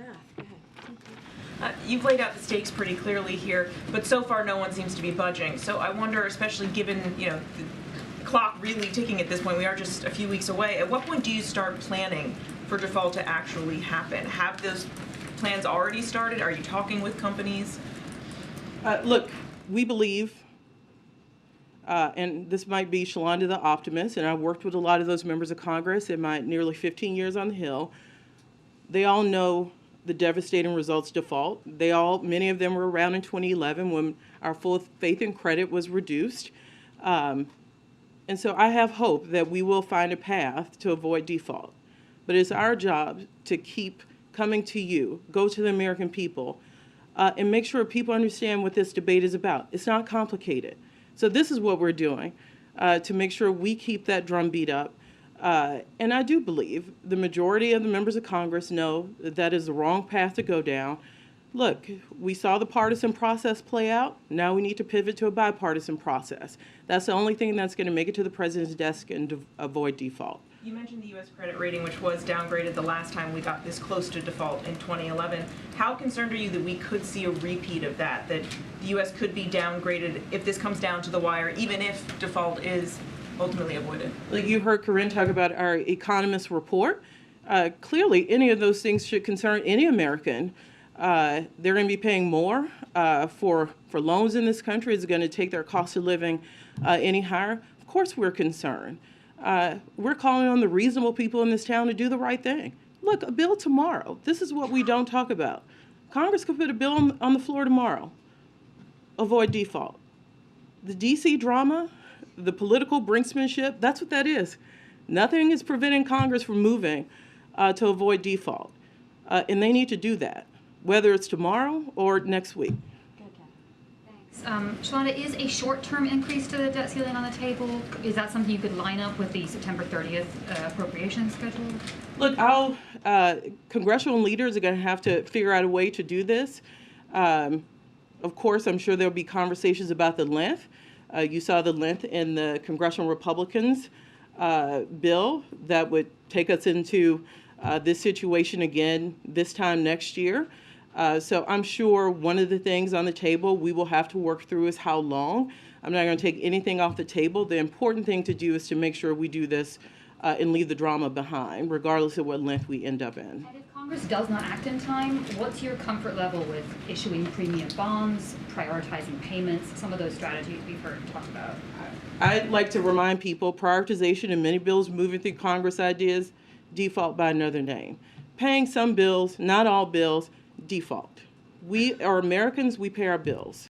math. Go ahead. You've laid out the stakes pretty clearly here, but so far no one seems to be budging. So I wonder, especially given the clock really ticking at this point, we are just a few weeks away. At what point do you start planning for default to actually happen? Have those plans already started? Are you talking with companies? Look, we believe, and this might be Shalanda the optimist, and I've worked with a lot of those members of Congress in my nearly 15 years on the Hill. They all know the devastating results default. Many of them were around in 2011 when our full faith and credit was reduced. And so I have hope that we will find a path to avoid default. But it's our job to keep coming to you, go to the American people, and make sure people understand what this debate is about. It's not complicated. So this is what we're doing to make sure we keep that drumbeat up. And I do believe the majority of the members of Congress know that that is the wrong path to go down. Look, we saw the partisan process play out. Now we need to pivot to a bipartisan process. That's the only thing that's going to make it to the president's desk and avoid default. You mentioned the U.S. credit rating, which was downgraded the last time we got this close to default in 2011. How concerned are you that we could see a repeat of that the U.S. could be downgraded if this comes down to the wire, even if default is ultimately avoided? Like you heard Corinne talk about our economist report. Clearly, any of those things should concern any American. They're going to be paying more for loans in this country. It's going to take their cost of living any higher. Of course, we're concerned. We're calling on the reasonable people in this town to do the right thing. Look, a bill tomorrow. This is what we don't talk about. Congress could put a bill on the floor tomorrow. Avoid default. The D.C. drama, the political brinksmanship, that's what that is. Nothing is preventing Congress from moving to avoid default. And they need to do that, whether it's tomorrow or next week. Thanks. Shalanda, is a short-term increase to the debt ceiling on the table? Is that something you could line up with the September 30th appropriations schedule? Look, congressional leaders are going to have to figure out a way to do this. Of course, I'm sure there'll be conversations about the length. You saw the length in the congressional Republicans' bill that would take us into this situation again this time next year. So I'm sure one of the things on the table we will have to work through is how long. I'm not going to take anything off the table. The important thing to do is to make sure we do this and leave the drama behind, regardless of what length we end up in. And if Congress does not act in time, what's your comfort level with issuing premium bonds, prioritizing payments, some of those strategies we've heard talked about? I'd like to remind people prioritization in many bills moving through Congress ideas, default by another name. Paying some bills, not all bills, default. We are Americans, we pay our bills.